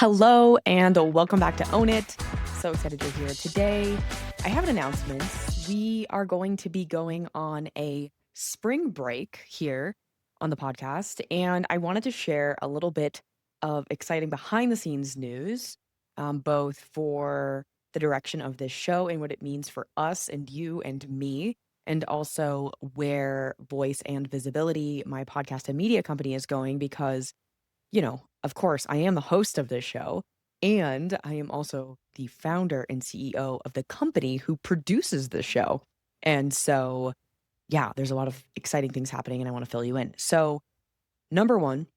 Hello and welcome back to Own It. So excited you're here today. I have an announcement. We are going to be going on a spring break here on the podcast, and I wanted to share a little bit of exciting behind the scenes news, both for the direction of this show and what it means for us and you and me, and also where voice and visibility, my podcast and media company, is going because of course, I am the host of this show, and I am also the founder and CEO of the company who produces the show. And so, yeah, there's a lot of exciting things happening, and I want to fill you in. So, number one,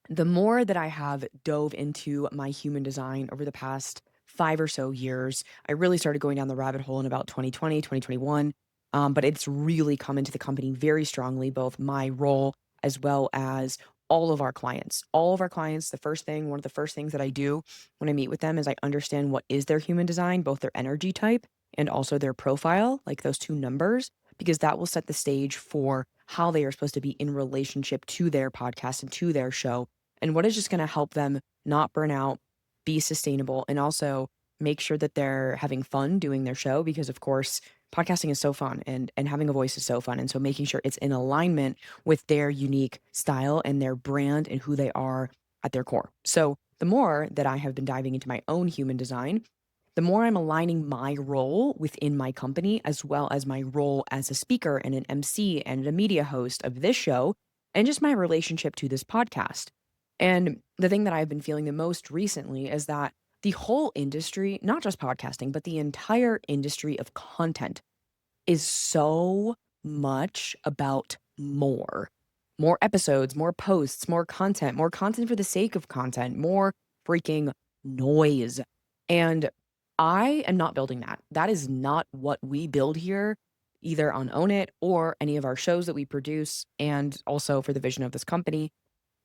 the more that I have dove into my human design over the past 5 or so years, I really started going down the rabbit hole in about 2020, 2021. But it's really come into the company very strongly, both my role as well as all of our clients. All of our clients, one of the first things that I do when I meet with them is I understand what is their human design, both their energy type and also their profile, like those two numbers, because that will set the stage for how they are supposed to be in relationship to their podcast and to their show and what is just going to help them not burn out, be sustainable, and also make sure that they're having fun doing their show because of course podcasting is so fun and having a voice is so fun, and so making sure it's in alignment with their unique style and their brand and who they are at their core. So the more that I have been diving into my own human design, the more I'm aligning my role within my company as well as my role as a speaker and an MC and a media host of this show and just my relationship to this podcast. And the thing that I've been feeling the most recently is that the whole industry, not just podcasting, but the entire industry of content is so much about more. More episodes, more posts, more content for the sake of content, more freaking noise. And I am not building that. That is not what we build here, either on Own It or any of our shows that we produce, and also for the vision of this company.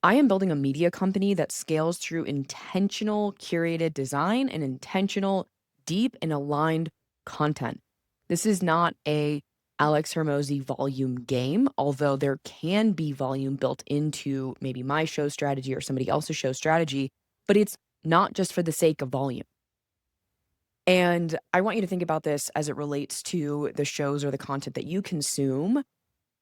I am building a media company that scales through intentional curated design and intentional, deep and aligned content. This is not a Alex Hermosi volume game, although there can be volume built into maybe my show strategy or somebody else's show strategy, but it's not just for the sake of volume. And I want you to think about this as it relates to the shows or the content that you consume.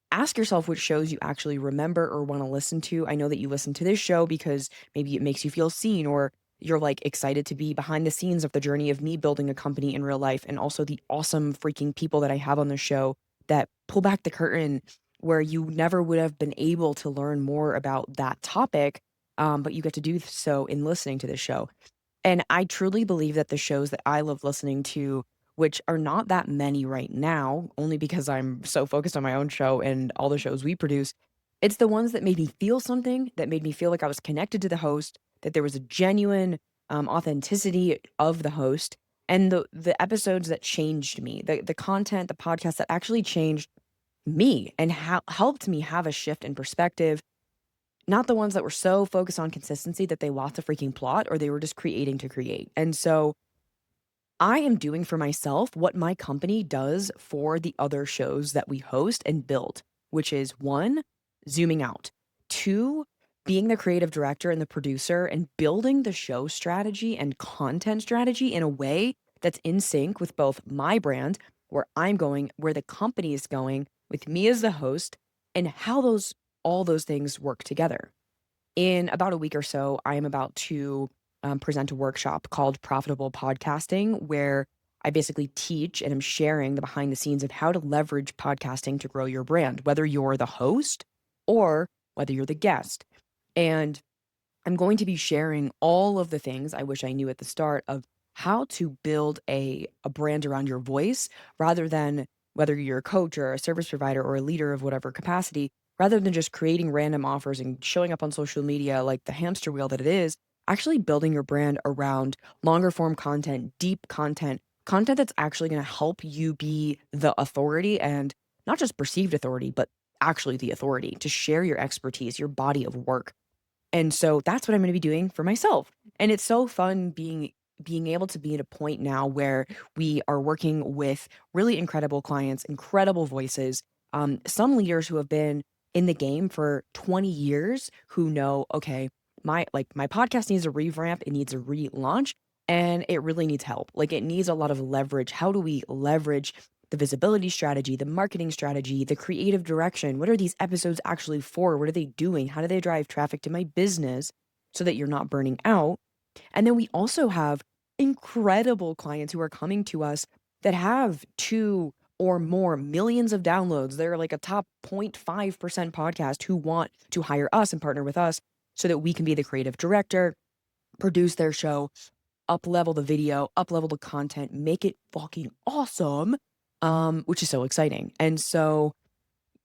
Ask yourself which shows you actually remember or want to listen to. I know that you listen to this show because maybe it makes you feel seen, or you're like excited to be behind the scenes of the journey of me building a company in real life and also the awesome freaking people that I have on the show that pull back the curtain where you never would have been able to learn more about that topic. But you get to do so in listening to this show. And I truly believe that the shows that I love listening to, which are not that many right now, only because I'm so focused on my own show and all the shows we produce, it's the ones that made me feel something, that made me feel like I was connected to the host, that there was a genuine authenticity of the host, and the episodes that changed me, the content, the podcast that actually changed me and helped me have a shift in perspective, not the ones that were so focused on consistency that they lost a freaking plot or they were just creating to create. And so I am doing for myself what my company does for the other shows that we host and build, which is one, zooming out, two, being the creative director and the producer and building the show strategy and content strategy in a way that's in sync with both my brand, where I'm going, where the company is going, with me as the host, and how all those things work together. In about a week or so, I am about to present a workshop called Profitable Podcasting, where I basically teach and I'm sharing the behind the scenes of how to leverage podcasting to grow your brand, whether you're the host or whether you're the guest. And I'm going to be sharing all of the things I wish I knew at the start of how to build a brand around your voice rather than whether you're a coach or a service provider or a leader of whatever capacity, rather than just creating random offers and showing up on social media like the hamster wheel that it is, actually building your brand around longer form content, deep content, content that's actually going to help you be the authority and not just perceived authority, but actually the authority to share your expertise, your body of work. And so that's what I'm gonna be doing for myself. And it's so fun being able to be at a point now where we are working with really incredible clients, incredible voices, some leaders who have been in the game for 20 years who know, okay, my podcast needs a revamp, it needs a relaunch, and it really needs help. Like, it needs a lot of leverage. How do we leverage the visibility strategy, the marketing strategy, the creative direction? What are these episodes actually for? What are they doing? How do they drive traffic to my business so that you're not burning out? And then we also have incredible clients who are coming to us that have 2 or more millions of downloads. They're like a top 0.5% podcast who want to hire us and partner with us so that we can be the creative director, produce their show, up level the video, up level the content, make it fucking awesome, which is so exciting. And so,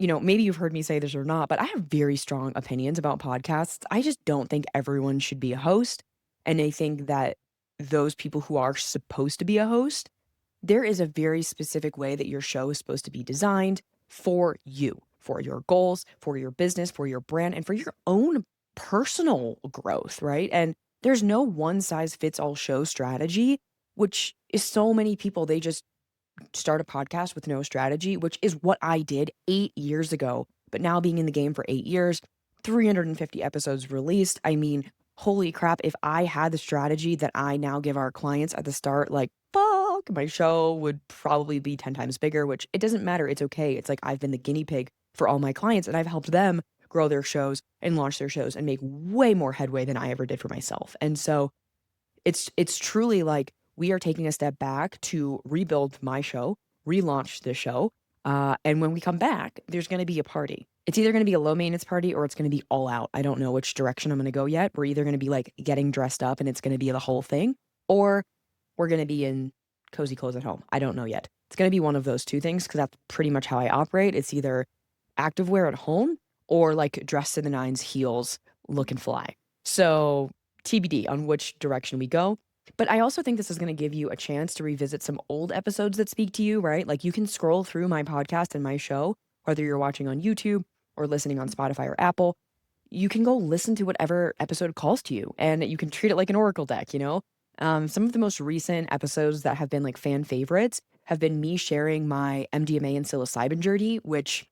maybe you've heard me say this or not, but I have very strong opinions about podcasts. I just don't think everyone should be a host. And I think that those people who are supposed to be a host, there is a very specific way that your show is supposed to be designed for you, for your goals, for your business, for your brand, and for your own personal growth, right? And there's no one size fits all show strategy, which is so many people, they just start a podcast with no strategy, which is what I did 8 years ago. But now being in the game for 8 years, 350 episodes released. I mean, holy crap, if I had the strategy that I now give our clients at the start, like, fuck, my show would probably be 10 times bigger, which it doesn't matter. It's okay. It's like I've been the guinea pig for all my clients and I've helped them grow their shows and launch their shows and make way more headway than I ever did for myself. And so it's truly like we are taking a step back to rebuild my show, relaunch the show. And when we come back, there's going to be a party. It's either going to be a low maintenance party or it's going to be all out. I don't know which direction I'm going to go yet. We're either going to be like getting dressed up and it's going to be the whole thing, or we're going to be in cozy clothes at home. I don't know yet. It's going to be one of those two things because that's pretty much how I operate. It's either activewear at home or like dressed to the nines, heels, looking fly. So TBD on which direction we go. But I also think this is going to give you a chance to revisit some old episodes that speak to you, right? Like you can scroll through my podcast and my show, whether you're watching on YouTube or listening on Spotify or Apple. You can go listen to whatever episode calls to you and you can treat it like an Oracle deck, Some of the most recent episodes that have been like fan favorites have been me sharing my MDMA and psilocybin journey, which,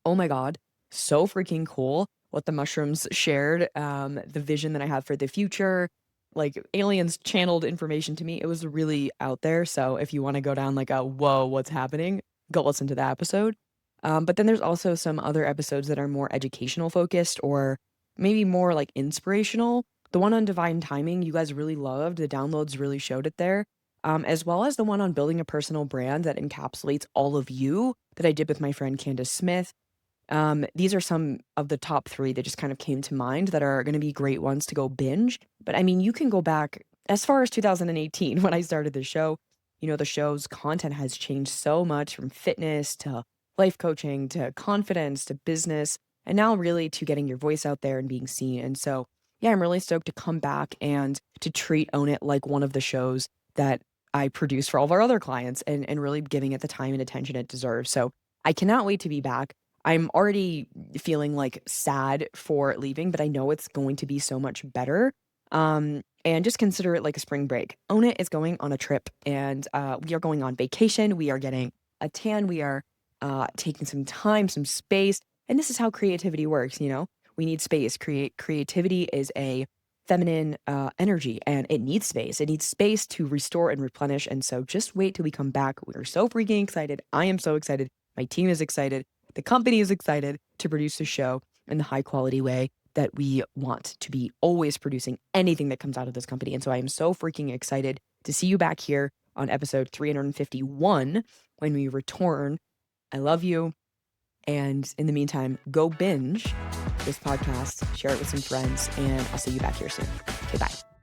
oh my God, so freaking cool what the mushrooms shared, the vision that I have for the future, like aliens channeled information to me. It was really out there. So if you want to go down like a, whoa, what's happening? Go listen to that episode. But then there's also some other episodes that are more educational focused or maybe more like inspirational. The one on divine timing, you guys really loved. The downloads really showed it there. As well as the one on building a personal brand that encapsulates all of you that I did with my friend Candace Smith. These are some of the top 3 that just kind of came to mind that are going to be great ones to go binge. But I mean, you can go back as far as 2018 when I started the show. The show's content has changed so much from fitness to life coaching to confidence to business and now really to getting your voice out there and being seen. And so, yeah, I'm really stoked to come back and to treat Own It like one of the shows that I produce for all of our other clients and really giving it the time and attention it deserves. So I cannot wait to be back. I'm already feeling like sad for leaving, but I know it's going to be so much better. And just consider it like a spring break. Own It is going on a trip and we are going on vacation. We are getting a tan. We are taking some time, some space. And this is how creativity works, We need space. Creativity is a feminine energy and it needs space. It needs space to restore and replenish. And so just wait till we come back. We are so freaking excited. I am so excited. My team is excited. The company is excited to produce the show in the high quality way that we want to be always producing anything that comes out of this company. And so I am so freaking excited to see you back here on episode 351 when we return. I love you. And in the meantime, go binge this podcast, share it with some friends, and I'll see you back here soon. Okay, bye.